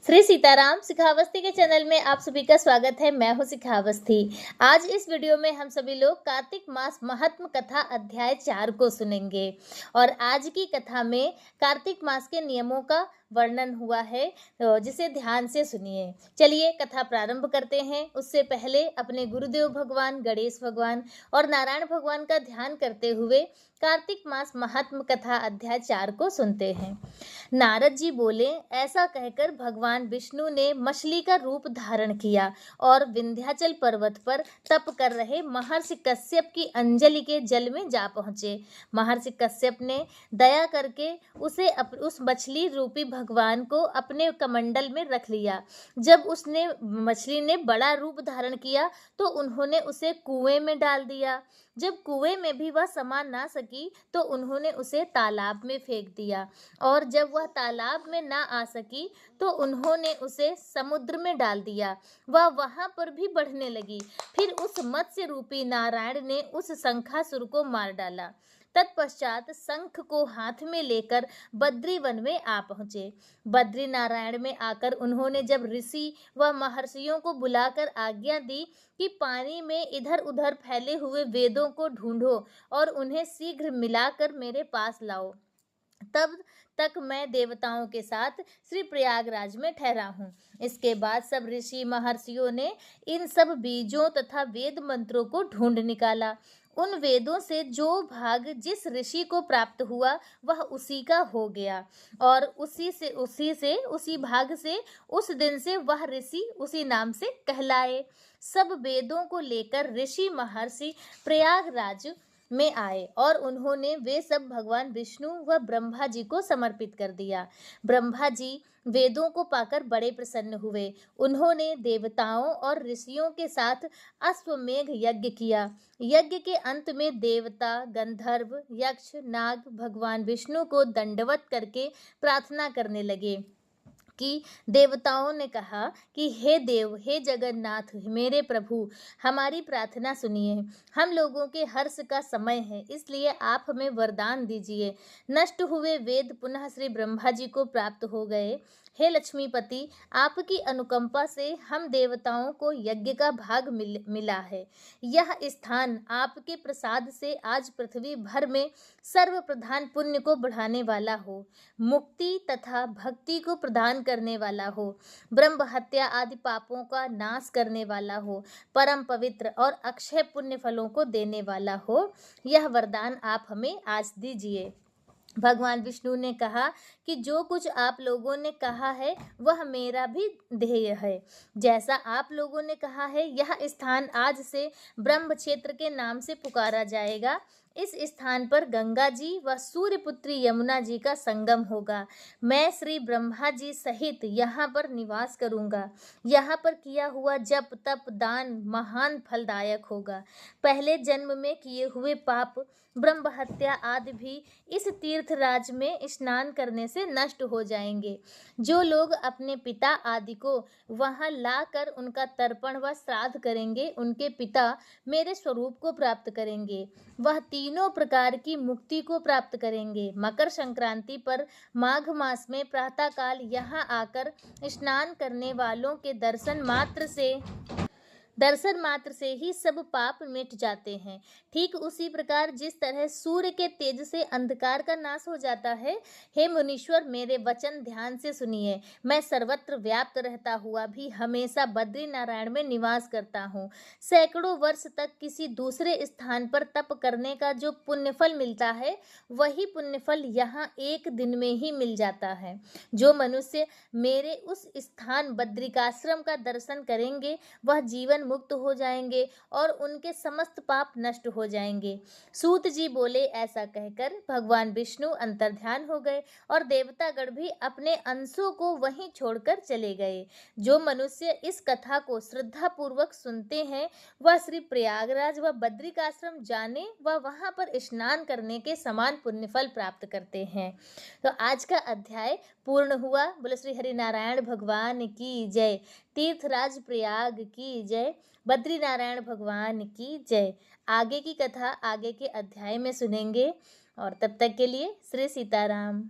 श्री सीताराम शिखावस्थी के चैनल में आप सभी का स्वागत है। मैं हूं शिखावस्थी। आज इस वीडियो में हम सभी लोग कार्तिक मास महात्म कथा अध्याय 4 को सुनेंगे और आज की कथा में कार्तिक मास के नियमों का वर्णन हुआ है, जिसे ध्यान से सुनिए। चलिए कथा प्रारंभ करते हैं। उससे पहले अपने गुरुदेव भगवान गणेश भगवान और नारायण भगवान का ध्यान करते हुए कार्तिक मास महात्म कथा अध्याय 4 को सुनते हैं। नारद जी बोले, ऐसा कहकर भगवान विष्णु ने मछली का रूप धारण किया और विंध्याचल पर्वत पर तप कर रहे महर्षि कश्यप की अंजलि के जल में जा पहुंचे। महर्षि कश्यप ने दया करके उस मछली रूपी भगवान को अपने कमंडल में रख लिया। जब मछली ने बड़ा रूप धारण किया तो उन्होंने उसे कुएं में डाल दिया। जब कुएं में भी वह समा ना सकी तो उन्होंने उसे तालाब में फेंक दिया और जब वह तालाब में ना आ सकी तो उन्होंने उसे समुद्र में डाल दिया। वह वहां पर भी बढ़ने लगी। फिर उस मत्स्य रूपी नारायण ने उस शंखासुर को मार डाला। तत्पश्चात शंख को हाथ में लेकर बद्री वन में आ पहुंचे। बद्री नारायण में आकर उन्होंने जब ऋषि व महर्षियों को बुलाकर आज्ञा दी कि पानी में इधर उधर फैले हुए वेदों को ढूंढो और उन्हें शीघ्र मिलाकर मेरे पास लाओ, तब तक मैं देवताओं के साथ श्री प्रयागराज में ठहरा हूँ। इसके बाद सब ऋषि महर्षियों ने इन सब बीजों तथा वेद मंत्रों को ढूंढ निकाला। उन वेदों से जो भाग जिस ऋषि को प्राप्त हुआ वह उसी का हो गया और उसी भाग से उस दिन से वह ऋषि उसी नाम से कहलाए। सब वेदों को लेकर ऋषि महर्षि प्रयागराज में आए और उन्होंने वे सब भगवान विष्णु व ब्रह्मा जी को समर्पित कर दिया। ब्रह्मा जी वेदों को पाकर बड़े प्रसन्न हुए। उन्होंने देवताओं और ऋषियों के साथ अश्वमेघ यज्ञ किया। यज्ञ के अंत में देवता, गंधर्व, यक्ष, नाग भगवान विष्णु को दंडवत करके प्रार्थना करने लगे कि देवताओं ने कहा कि हे देव, हे जगन्नाथ, मेरे प्रभु, हमारी प्रार्थना सुनिए। हम लोगों के हर्ष का समय है, इसलिए आप हमें वरदान दीजिए। नष्ट हुए वेद पुनः श्री ब्रह्मा जी को प्राप्त हो गए। हे लक्ष्मीपति, आपकी अनुकंपा से हम देवताओं को यज्ञ का भाग मिला है। यह स्थान आपके प्रसाद से आज पृथ्वी भर में सर्व प्रधान पुण्य को बढ़ाने वाला हो, मुक्ति तथा भक्ति को प्रदान करने वाला हो, ब्रह्म हत्या आदि पापों का नाश करने वाला हो, परम पवित्र और अक्षय पुण्य फलों को देने वाला हो। यह वरदान आप हमें आज दीजिए। भगवान विष्णु ने कहा कि जो कुछ आप लोगों ने कहा है वह मेरा भी ध्येय है। जैसा आप लोगों ने कहा है, यह स्थान आज से ब्रह्म क्षेत्र के नाम से पुकारा जाएगा। इस स्थान पर गंगा जी व सूर्यपुत्री यमुना जी का संगम होगा। मैं श्री ब्रह्मा जी सहित यहाँ पर निवास करूँगा। यहाँ पर किया हुआ जप तप दान महान फलदायक होगा। पहले जन्म में किए हुए पाप, ब्रह्म हत्या आदि भी इस तीर्थराज में स्नान करने से नष्ट हो जाएंगे। जो लोग अपने पिता आदि को वहां लाकर उनका तर्पण व श्राद्ध करेंगे, उनके पिता मेरे स्वरूप को प्राप्त करेंगे। वह तीनों प्रकार की मुक्ति को प्राप्त करेंगे। मकर संक्रांति पर माघ मास में प्रातःकाल यहाँ आकर स्नान करने वालों के दर्शन मात्र से ही सब पाप मिट जाते हैं। ठीक उसी प्रकार जिस तरह सूर्य के तेज से अंधकार का नाश हो जाता है, हे मुनीश्वर, मेरे वचन ध्यान से सुनिए। मैं सर्वत्र व्याप्त रहता हुआ भी हमेशा बद्री नारायण में निवास करता हूँ। सैकड़ों वर्ष तक किसी दूसरे स्थान पर तप करने का जो पुण्यफल मिलता है, वही पुण्यफल यहाँ एक दिन में ही मिल जाता है। जो मनुष्य मेरे उस स्थान बद्रिकाश्रम का दर्शन करेंगे वह जीवन मुक्त हो जाएंगे और उनके समस्त पाप नष्ट हो जाएंगे। सूत जी बोले, ऐसा कहकर भगवान विष्णु अंतर्ध्यान हो गए और देवतागण भी अपने अंशों को वहीं छोड़कर चले गए। जो मनुष्य इस कथा को श्रद्धा पूर्वक सुनते हैं वह श्री प्रयागराज व बद्रिकाश्रम जाने व वहां पर स्नान करने के समान पुण्यफल प्राप्त करते हैं। तो आज का अध्याय पूर्ण हुआ। बोले श्री हरि नारायण भगवान की जय। तीर्थराज प्रयाग की जय। बद्री नारायण भगवान की जय। आगे की कथा आगे के अध्याय में सुनेंगे और तब तक के लिए श्री सीताराम।